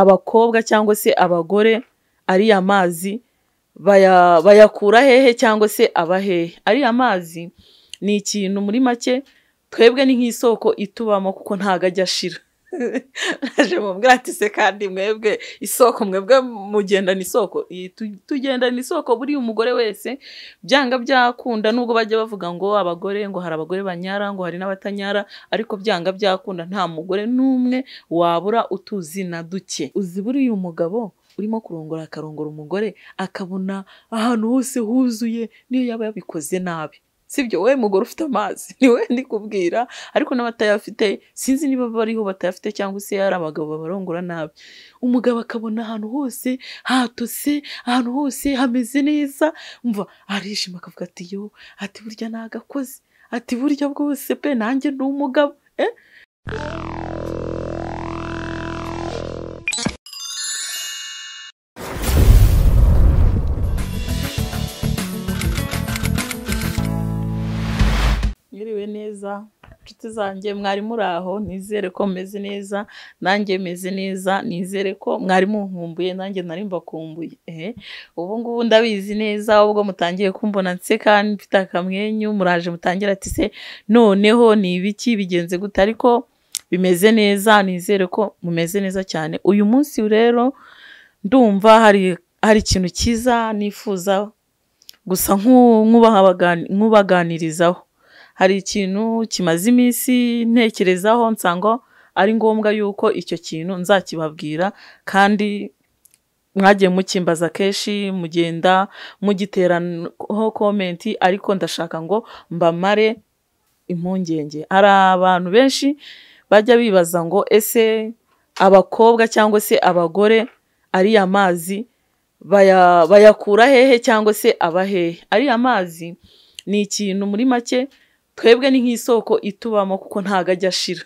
abakobwa cyangwa se abagore ariya mazi bayakura hehe cyangwa se aba hehe. Ariya mazi ni ikintu muri make twebwe ni nk'isoko itubamo kuko ntago ajya ashira. Naje mubwira ati se kandi mwebwe isoko mwebwe mugendana isoko. Tugendana isoko buri umugore wese byanga byakunda, nubwo bajya bavuga ngo abagore ngo hari abagore banyara ngo hari n'abatanyara, ariko byanga byakunda nta mugore n'umwe wabura utuzi na duke. Uzi buri umugabo urimo kurongora akarongora umugore akabona ahantu hose huzuye niyo yaba yabikoze nabi. Sibyo we mugore ufite amazi niwe ndi kubwira, ariko n'abatayafite sinzi niba bariho batayafite cyangwa se ari abagabo babarongora nabi. Umugabo akabona ahantu hose hatose, ahantu hose hameze neza, umva arishima akavuga ati yo, ati burya nagakoze, ati burya bwose pe nanjye ndi umugabo. Mwiriwe neza nshuti zanjye, mwari muri aho, nizere ko meze neza, nanjye meze neza, nizere ko mwari munkumbuye, nanjye nari mbakumbuye. Ubu ngubu ndabizi neza, ubwo mutangiye kumbona nseka mfite akamwenyu, muraje mutangira ati se noneho ni ibiki bigenze gute, ariko bimeze neza, nizere ko mumeze neza cyane. Uyu munsi rero ndumva hari ikintu cyiza nifuza gusa nk'ubaganirizaho. Hari ikintu kimaze iminsi ntekerezaho nsanga ari ngombwa yuko icyo kintu nzakibabwira, kandi mwagiye mukimbaza kenshi mugenda mugiteranaho komenti, ariko ndashaka ngo mbamare impungenge. Hari abantu benshi bajya bibaza ngo ese abakobwa cyangwa se abagore ariya mazi bayakura hehe cyangwa se aba hehe. Ariya mazi ni ikintu muri make twebwe ni nk'isoko itubamo kuko ntago ajya ashira.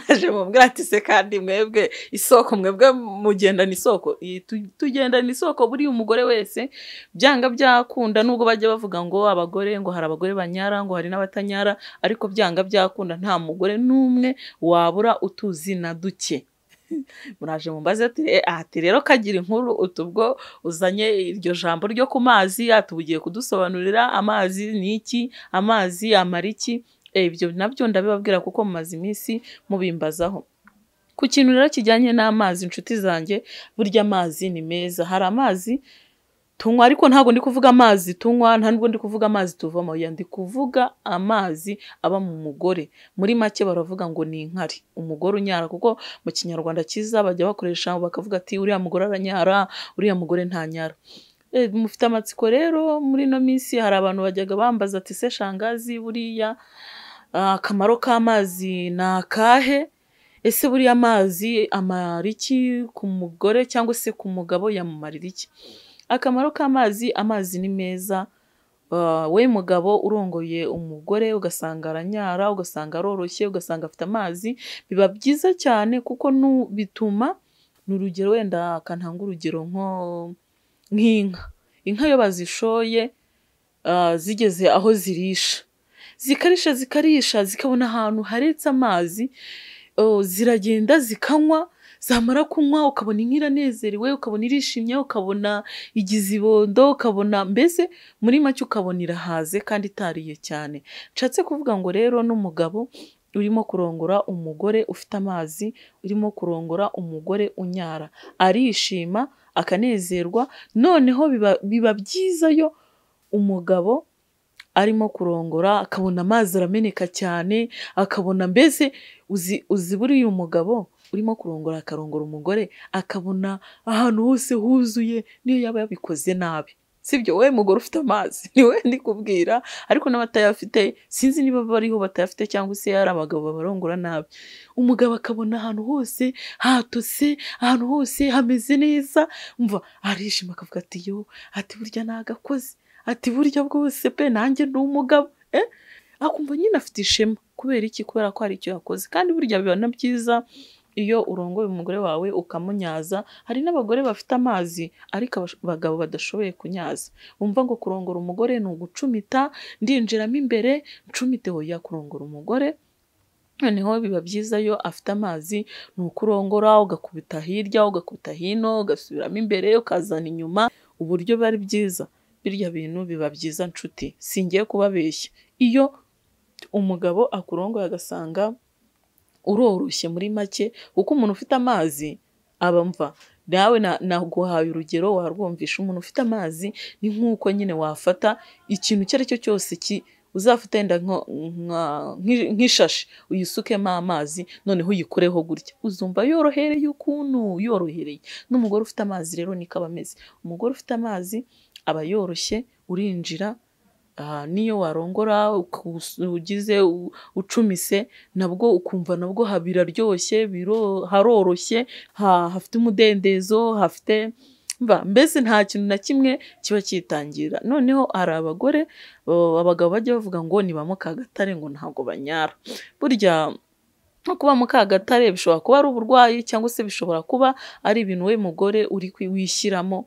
Naje mubwira ati se kandi mwebwe isoko mwebwe mugendana isoko. Tugendana isoko buri umugore wese byanga byakunda, nubwo bajya bavuga ngo abagore ngo hari abagore banyara ngo hari n'abatanyara, ariko byanga byakunda nta mugore n'umwe wabura utuzi na duke. Muraje mumbaze ati rero kagira inkuru utubwo uzanye iryo jambo ryo ku mazi, atubugiye kudusobanurira amazi ni iki, amazi amara iki. Ibyo nabyo ndabibabwira kuko mumaze iminsi mubimbazaho. Ku kintu rero kijyanye n'amazi nshuti zanjye, burya amazi ni meza. Hari amazi tunywa, ariko ntabwo ndi kuvuga amazi tunywa, ntabwo ndi kuvuga amazi tuvoma, ndi kuvuga amazi aba mu mugore. Muri make baravuga ngo ni inkari, umugore unyara, kuko mu kinyarwanda cyiza bajya bakoresha bakavuga ati uriya mugore aranyara, uriya mugore ntanyara. Mufite amatsiko rero, muri no minsi hari abantu bajyaga bambaza ati se shangazi buriya akamaro k'amazi ni akahe? Ese buriya amazi amara iki ku mugore cyangwa se ku mugabo yamumarira iki? Akamaro k'amazi, amazi ni meza. We mugabo urongoye umugore ugasanga aranyara, ugasanga aroroshye, ugasanga afite amazi, biba byiza cyane kuko bituma, n'urugero wenda akantanga urugero nk'inka. Inka yo bazishoye zigeze aho zirisha, zikarisha zikabona ahantu haretse amazi, ziragenda zikanywa, zamara kunywa ukabona inka iranezerewe, ukabona irishimye, ukabona igize ibondo, ukabona mbese muri make ukabona irahaze kandi itariye cyane. Nshatse kuvuga ngo rero n'umugabo urimo kurongora umugore ufite amazi, urimo kurongora umugore unyara, arishima akanezerwa. Noneho biba byiza yo umugabo arimo kurongora akabona amazi arameneka cyane, akabona mbese uzi buriya umugabo urimo kurongora akarongora umugore akabona ahantu hose huzuye niyo yaba yabikoze nabi. Sibyo we mugore ufite amazi niwe ndi kubwira, ariko n'abatayafite sinzi niba bariho batayafite cyangwa se ari abagabo babarongora nabi. Umugabo akabona ahantu hose hatose, ahantu hose hameze neza, umva arishima akavuga ati yo, ati burya nagakoze, ati burya bwose pe nanjye ndi umugabo. Akumva nyine afite ishema. Kubera iki? Kubera ko hari icyo yakoze. Kandi burya biba na byiza iyo urongoye umugore wawe ukamunyaza. Hari n'abagore bafite amazi ariko abagabo badashoboye kunyaza. Umva ngo kurongora umugore ni ugucumita, ndinjiramo imbere ncumite. Hoya kurongora umugore noneho biba byiza iyo afite amazi ni uko urongora ugakubita hirya ugakubita hino ugasubiramo imbere ukazana inyuma, uburyo biba ari byiza. Birya bintu biba byiza nshuti, singiye kubabeshya. Iyo umugabo akurongoye agasanga uroroshye muri make, kuko umuntu ufite amazi aba mva. Nawe naguhaye urugero warwumvisha. Umuntu ufite amazi ni nk'uko nyine wafata ikintu icyo ari cyo cyose uzafata yenda nk'ishashi uyisukemo amazi, noneho uyikureho gutya, uzumva yorohereye ukuntu yorohereye. N'umugore ufite amazi rero niko aba ameze. Umugore ufite amazi aba yoroshye, urinjira niyo warongora ugize ucumise nabwo ukumva nabwo biraryoshye, haroroshye, hafite umudendezo, hafite mbese nta kintu na kimwe kiba cyitangira. Noneho hari abagabo bajya bavuga ngo ni ba Mukagatare ngo ntabwo banyara. Burya nko kuba Mukagatare bishobora kuba ari uburwayi, cyangwa se bishobora kuba ari ibintu we mugore uri wishyiramo,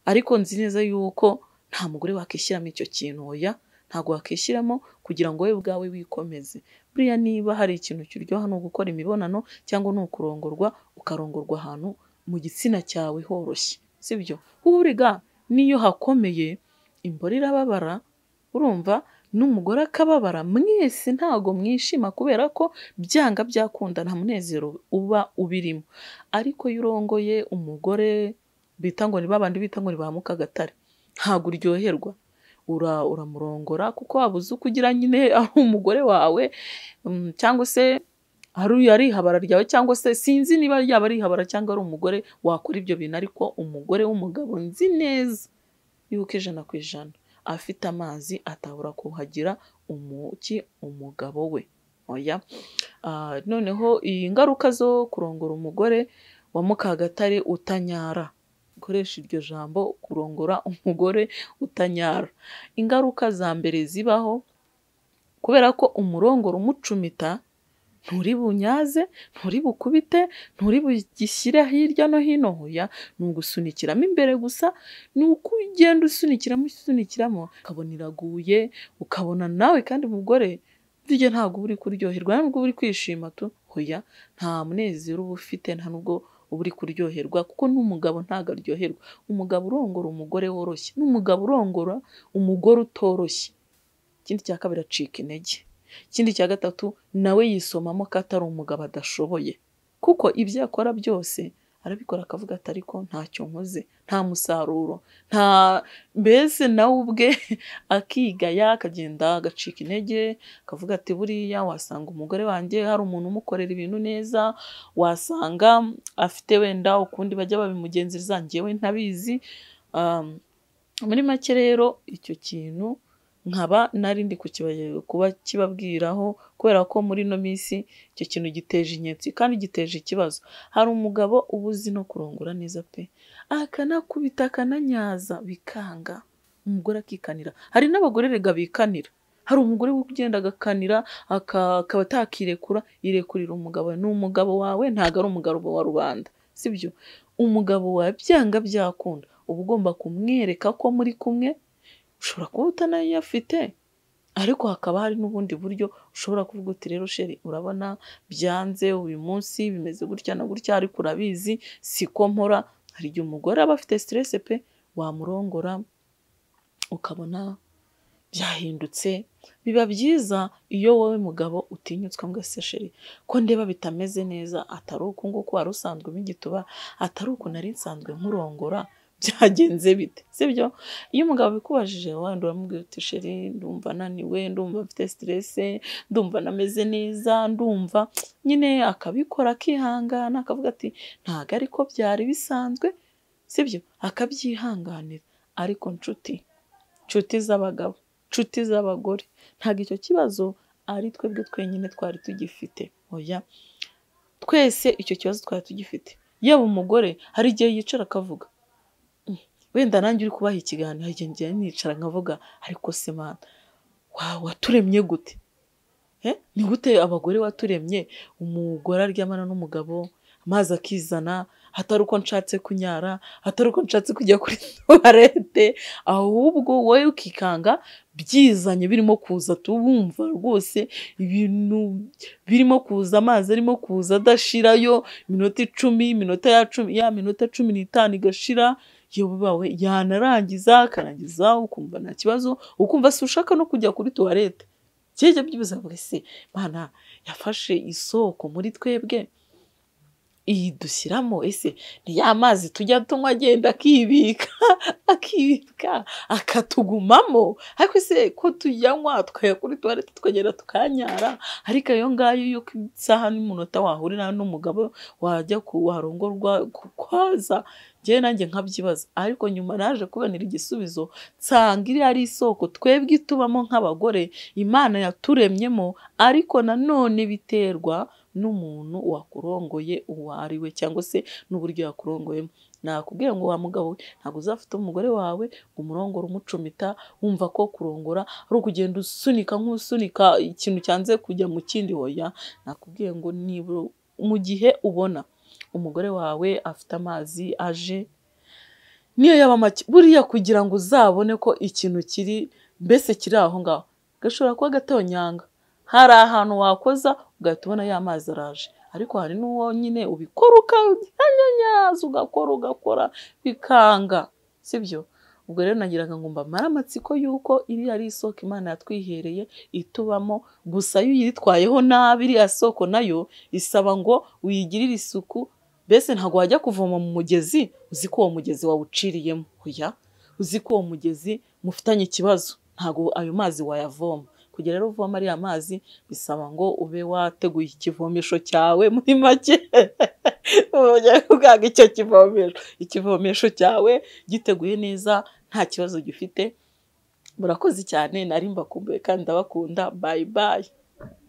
ariko nzi neza yuko nta mugore wakishyiramo icyo kintu. Oya, ntabwo wakishyiramo kugira ngo wowe ubwawe wikomeze. Buriya niba hari ikintu kiryoha ni ugukora imibonano, cyangwa ni ukurongorwa, ukarongorwa ahantu mu gitsina cyawe horoshye, sibyo? Uriga niyo hakomeye imboro irababara, urumva, n'umugore akababara, mwese ntago mwishima kubera ko byanga byakunda nta munezero uba ubirimo. Ariko iyo urongoye umugore bita ngo ni babandi bita ngo ni ba Mukagatare, ntago uryoherwa. Uramurongora kuko wabuze uko ugira nyine ari umugore wawe, cyangwa se ari ihabara ryawe, cyangwa se sinzi niba yaba ari ihabara cyangwa ari umugore wakora ibyo bintu. Ariko umugore w'umugabo nzi neza yuko 100% afite amazi atabura kuhagira umugabo we. Oya, noneho iyi ngaruka zo kurongora umugore wa Mukagatare utanyara, ukoresha iryo jambo, kurongora umugore utanyara. Ingaruka za mbere zibaho, kubera ko umurongoro umucumita, nturi bunyaze, nturi bukubite, nturi bugishyire hirya no hino. Hoya, ni ugusunikiramo imbere gusa, ni uko ugenda usunikiramo ukabona iraguye, ukabona nawe kandi umugore burya ntabwo uri kuryoherwa, ntabwo uri kwishima tu. Hoya, nta munezero uba ufite, nta nubwo uba uri kuryoherwa, kuko n'umugabo ntabwo aryoherwa. Umugabo urongora umugore woroshye n'umugabo urongora umugore utoroshye, ikindi cya kabiri acika intege. Ikindi cya gatatu, nawe yisomamo ko atari umugabo adashoboye, kuko ibyo akora byose arabikora akavuga ati ariko ntacyo nkoze, nta musaruro, mbese nawe ubwe akigaya, akagenda agacika intege, akavuga ati buriya wasanga umugore wanjye hari umuntu umukorera ibintu neza, wasanga afite wenda ukundi bajya babimugenzereza njyewe ntabizi. Muri make rero icyo kintu nkaba narindi kuba kibabwiraho, kubera ko muri no minsi icyo kintu giteje inyetsi kandi giteje ikibazo. Hari umugabo ubuzi no kurongora neza pe, akanakubita akananyaza bikanga, umugore akikanira. Hari n'abagore rega bikanira. Hari umugore ugenda agakanira akaba atakirekura, yirekurira umugabo. Ni umugabo wawe, ntago ari umugabo wa rubanda, sibyo? Umugabo wawe byanga byakunda uba ugomba kumwereka ko muri kumwe. Ushobora kuba utanayafite, ariko hakaba hari n'ubundi buryo ushobora kuvuga uti rero sheri, urabona byanze uyu munsi bimeze gutya na gutya, ariko urabizi siko mpora. Hari igihe umugore aba afite stress pe, wamurongora ukabona byahindutse. Biba byiza iyo wowe mugabo utinyutswe ngo se sheri, ko ndeba bitameze neza, atari uko nguko wari usanzwe umigituba, atari uko nari nsanzwe nkurongora, byagenze bite, sibyo? Iyo umugabo bikubajije wenda uramubwira uti sheri, ndumva naniwe, ndumva mfite stress, ndumva nameze neza, ndumva nyine, akabikora akihangana, akavuga ati ntago ariko byari bisanzwe, sibyo? Akabyihanganira. Ariko nshuti z'abagabo, nshuti z'abagore, ntago icyo kibazo ari twebwe twenyine twari tugifite. Oya, twese icyo kibazo twari tugifite. Yaba umugore hari igihe yicara akavuga, wenda nanjye uri kubaha ikiganiro, igihe nicara nkavuga ariko se mana, waturemye gute? Ni gute abagore waturemye, umugore aryamana n'umugabo, amazi akizana, atari uko nshatse kunyara, atari uko nshatse kujya kuri tuwarete, ahubwo wowe ukikanga byizanye birimo kuza tubumva rwose ibintu birimo kuza, amazi arimo kuza adashirayo iminota 10, iminota ya 10, ya minota 15 igashira, yewe yanarangiza akarangiza ukumva nta kibazo, ukumva si ushaka no kujya kuri tuwarete. Cyeje byibuza ngo ese Mana yafashe isoko muri twebwe idushyiramo, ese ni ya mazi tujya tunywa agenda akibika akatugumamo, ariko se ko tuyanywa tukajya kuri tuwarete tukagenda tukanyara, ariko ayo ngayo yuko isaha n'umunota wahurira n'umugabo wajya kuharongorwa kwaza, njyewe nanjye nkabyibaza. Ariko nyuma naje kubonera igisubizo nsanga iri ari isoko twebwe itubamo nk'abagore Imana yaturemyemo, ariko nanone biterwa n'umuntu wakurongoye uwo ari we, cyangwa se n'uburyo yakurongoyemo. Nakubwiye ngo wa mugabo we ntabwo uzafite umugore wawe ngo umurongore umucumita wumva ko kurongora ari ukugenda usunika nk'usunika ikintu cyanze kujya mu kindi. Hoya, nakubwiye ngo niba mu gihe ubona umugore wawe afite amazi aje niyo yaba make, buriya kugira ngo uzabone ko ikintu kiri mbese kiri aho ngaho gashobora kuba gatonyanga, hari ahantu wakoza ugahita ubona ya mazi araje, ariko hari n'uwo nyine ubikora ukanyanyaza ugakora bikanga, sibyo? Ubwo rero nagiraga ngo mbamara amatsiko yuko iri ari isoko Imana yatwihereye itubamo, gusa iyo uyitwayeho nabi iriya soko nayo isaba ngo uyigirire isuku. Mbese ntabwo wajya kuvoma mu mugezi uzi ko uwo mugezi wawuciriyemo, hoya, uzi ko uwo mugezi mufitanye ikibazo, ntabwo ayo mazi wayavoma. Kugira rero uvoma ariya mazi bisaba ngo ube wateguye ikivomesho cyawe, muri make ujya kugaga icyo ikivomesho cyawe giteguye neza, nta kibazo gifite. Murakoze cyane, nari mbakumbuye kandi ndabakunda. Bye bye.